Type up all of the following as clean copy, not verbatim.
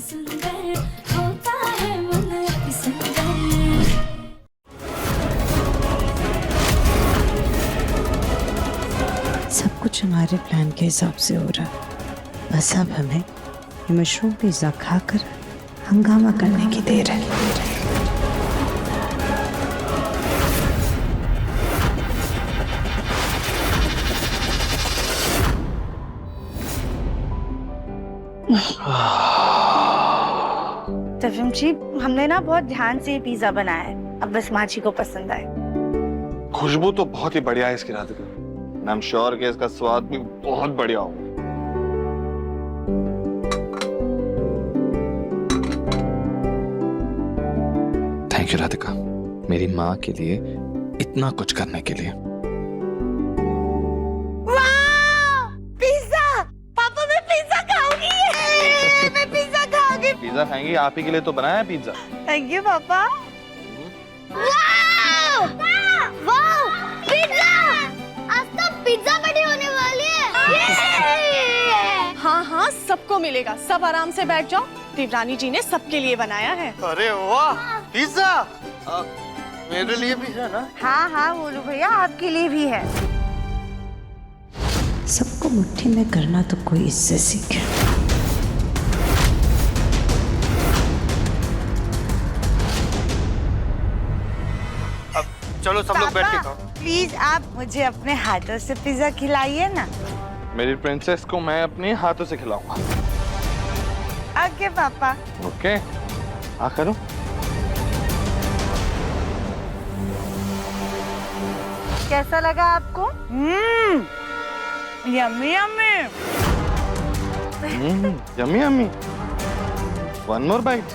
सुंदर होता है मन अति सुंदर। सब कुछ हमारे प्लान के हिसाब से हो रहा है। बस अब हमें ये मशरूम पिज्जा खाकर हंगामा करने की देर है। तफिम जी, हमने ना बहुत ध्यान से ये पिज्जा बनाया है। अब बस माची को पसंद आए। खुशबू तो बहुत ही बढ़िया है इसकी राधिका। आई एम श्योर कि इसका स्वाद भी बहुत बढ़िया होगा। थैंक यू राधिका, मेरी माँ के लिए इतना कुछ करने के लिए। पिज्जा! पापा, मैं पिज्जा खाऊंगी। मैं पिज्जा खाऊंगी। पिज्जा खाएंगी? आप ही के लिए तो बनाया है पिज्जा। थैंक यू पापा। वाओ! वाओ! पिज्जा! आज तो पिज्जा पार्टी होने वाली है। हाँ हाँ, सबको मिलेगा। सब आराम से बैठ जाओ। देवरानी जी ने सबके लिए बनाया है। अरे वाह, पिज्जा मेरे लिए भी है ना? हाँ हाँ बोलो भैया, आपके लिए भी है। सबको मुट्ठी में करना तो कोई इससे सीखे। अब चलो सब लोग बैठ के खाओ। प्लीज आप मुझे अपने हाथों से पिज्जा खिलाइए ना। मेरी प्रिंसेस को मैं अपने हाथों से खिलाऊंगा। ओके पापा। ओके, आ करो। कैसा लगा आपको? Yummy yummy. Yummy yummy. One more bite.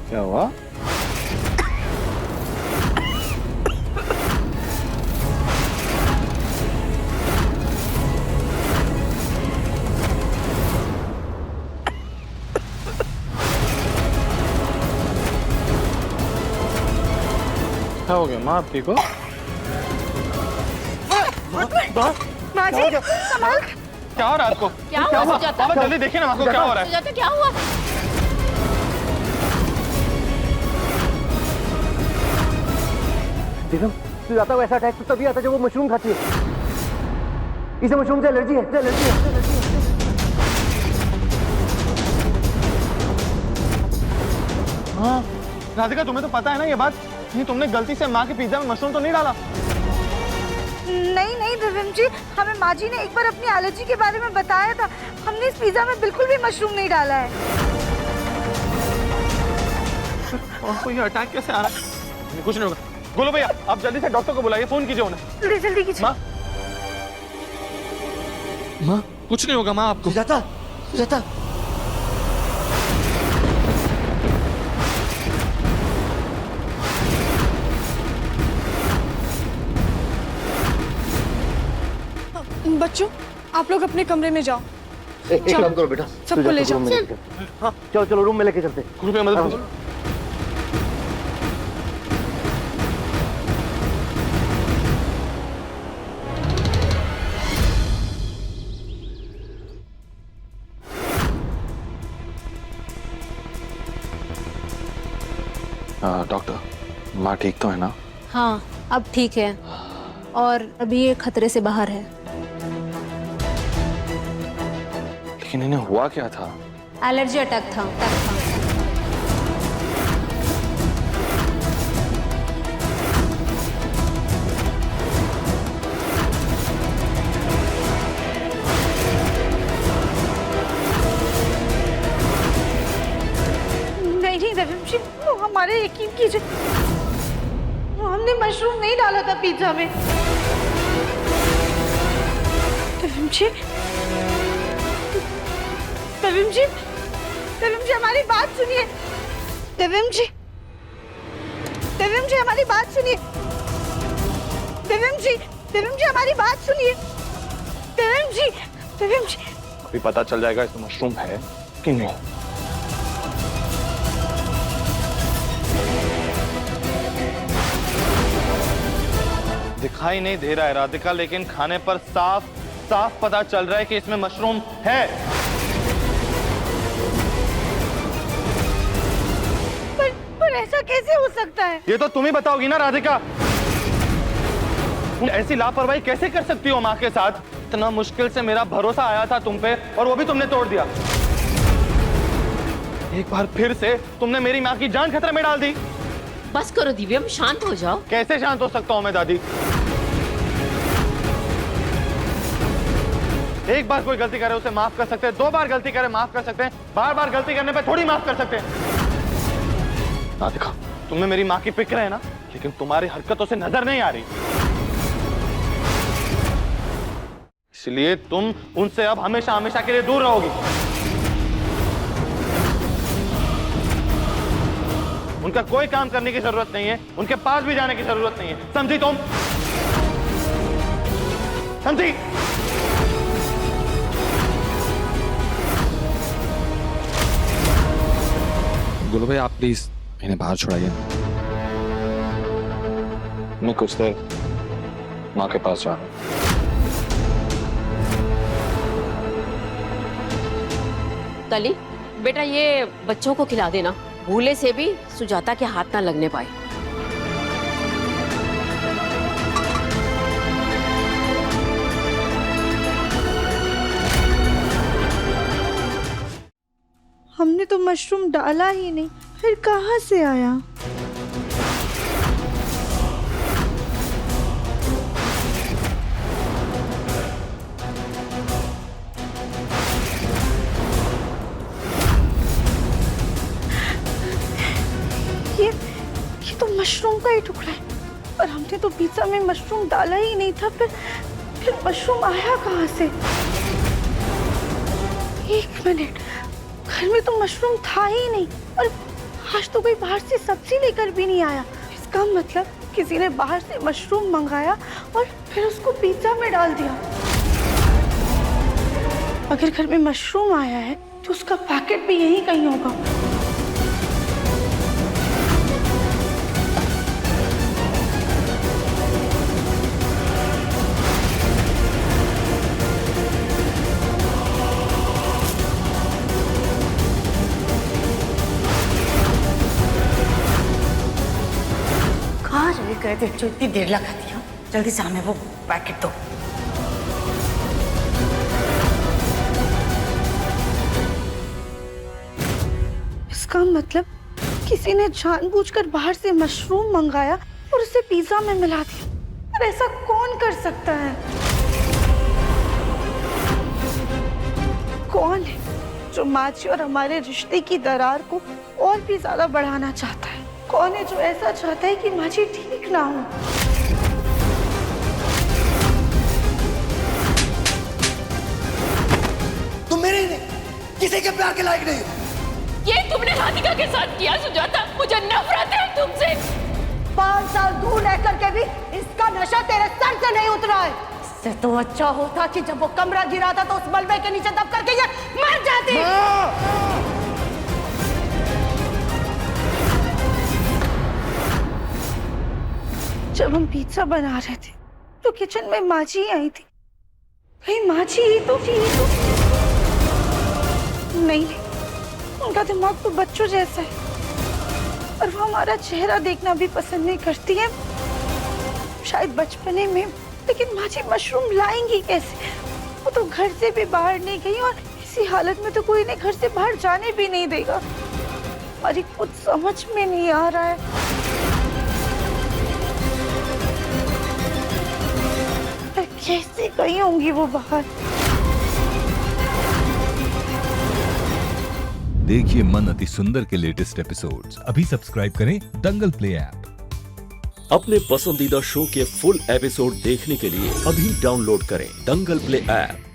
क्या हुआ? क्या हो गया माँ, आप ठीक हो? माँ जी, संभाल। क्या हो रहा है आपको? क्या हुआ सुजाता? पापा जल्दी देखिए ना आपको क्या हो रहा है। सुजाता, क्या हुआ? देखो, सुजाता को ऐसा अटैक तो तभी आता है जब वो मशरूम खाती है। इसे मशरूम से एलर्जी है, एलर्जी है। हाँ राधिका, तुम्हें तो पता है ना ये बात। नहीं, तुमने गलती से माँ के पिज्जा में मशरूम तो नहीं डाला? नहीं नहीं दिव्यम जी, हमें माँ जी ने एक बार अपनी एलर्जी के बारे में बताया था। हमने इस पिज्जा में बिल्कुल भी मशरूम नहीं डाला है। और ये अटैक कैसे आ रहा है? कुछ नहीं होगा। गोलू भैया, आप जल्दी से डॉक्टर को बुलाइए, फोन कीजिए उन्हें। जल्दी जल्दी कीजिए। माँ कुछ नहीं होगा माँ आपको। सुजाता, सुजाता। बच्चों, आप लोग अपने कमरे में जाओ। एक काम करो बेटा, सबको ले जाओ। हाँ चलो चलो, रूम में लेके चलते। गोलू भैया मदद कीजिए। डॉक्टर, माँ ठीक तो है ना? हाँ, अब ठीक है और अभी ये खतरे से बाहर है। लेकिन इन्हें हुआ क्या था? एलर्जी अटैक था। नहीं नहीं दिव्यम जी, वो हमारे यकीन कीजिए, हमने मशरूम नहीं डाला था पिज्जा में। दिव्यम जी, दिव्यम जी, दिव्यम जी हमारी बात सुनिए। दिव्यम जी, दिव्यम जी हमारी बात सुनिए। दिव्यम जी, दिव्यम जी हमारी बात सुनिए। दिव्यम जी, दिव्यम जी। अभी पता चल जाएगा इसमें मशरूम है कि नहीं। दिखाई नहीं दे रहा है राधिका, लेकिन खाने पर साफ साफ पता चल रहा है कि इसमें मशरूम है। पर ऐसा कैसे हो सकता है? ये तो तुम ही बताओगी ना राधिका। तुम ऐसी लापरवाही कैसे कर सकती हो माँ के साथ? इतना मुश्किल से मेरा भरोसा आया था तुम पे और वो भी तुमने तोड़ दिया। एक बार फिर से तुमने मेरी माँ की जान खतरे में डाल दी। बस करो दिव्यम, शांत हो जाओ। कैसे शांत हो सकता हूँ मैं दादी? एक बार कोई गलती करे उसे माफ कर सकते हैं, 2 बार गलती करे माफ कर सकते हैं, बार बार गलती करने पे थोड़ी माफ कर सकते हैं। राधिका, तुम्हें मेरी माँ की फिक्र है ना, लेकिन तुम्हारी हरकतों से नजर नहीं आ रही, इसलिए तुम उनसे अब हमेशा हमेशा के लिए दूर रहोगी। उनका कोई काम करने की जरूरत नहीं है, उनके पास भी जाने की जरूरत नहीं है, समझी तुम? समझी? गुरु भाई, आप प्लीज इन्हें बाहर छुड़ाइए। मैं कुछ देर माँ के पास जा रहा हूँ। कली, बेटा ये बच्चों को खिला देना, भूले से भी सुजाता के हाथ ना लगने पाए। हमने तो मशरूम डाला ही नहीं, फिर कहाँ से आया? ये तो मशरूम का ही टुकड़ा है, पर हमने तो पिज्जा में मशरूम डाला ही नहीं था। फिर मशरूम आया कहाँ से? एक मिनट, घर में तो मशरूम था ही नहीं, और आज तो कोई बाहर से सब्जी लेकर भी नहीं आया। इसका मतलब किसी ने बाहर से मशरूम मंगाया और फिर उसको पिज्जा में डाल दिया। अगर घर में मशरूम आया है तो उसका पैकेट भी यहीं कहीं होगा। गए थे जो इतनी देर लगा दिया, जल्दी से हमें वो पैकेट दो। इसका मतलब किसी ने जानबूझकर बाहर से मशरूम मंगाया और उसे पिज्जा में मिला दिया। पर ऐसा कौन कर सकता है? कौन है जो माची और हमारे रिश्ते की दरार को और भी ज्यादा बढ़ाना चाहता है? कौन है जो ऐसा चाहता है कि माची ठीक ना हो? तुम मेरे ही नहीं, किसी के प्यार के लायक नहीं हो। ये तुमने राधिका के साथ किया सुजाता, मुझे नफरत है तुमसे। 5 साल दूर रह करके भी इसका नशा तेरे सर से नहीं उतरा है। इससे तो अच्छा होता कि जब वो कमरा गिरा था तो उस मलबे के नीचे दब करके ये मर जाती। जब हम पिज्जा बना रहे थे तो किचन में माची आई थी। कहीं माची ही तो थी। नहीं, उनका दिमाग तो बच्चों जैसा है और वो हमारा चेहरा देखना भी पसंद नहीं करती है। शायद बचपने में, लेकिन माची मशरूम लाएंगी कैसे? वो तो घर से भी बाहर नहीं गई और इसी हालत में तो कोई इन्हें घर से बाहर जाने भी नहीं देगा। हमारी कुछ समझ में नहीं आ रहा है। कैसे गई होंगी वो बाहर? देखिए मन अति सुंदर के लेटेस्ट एपिसोड्स अभी सब्सक्राइब करें दंगल प्ले ऐप। अपने पसंदीदा शो के फुल एपिसोड देखने के लिए अभी डाउनलोड करें दंगल प्ले ऐप।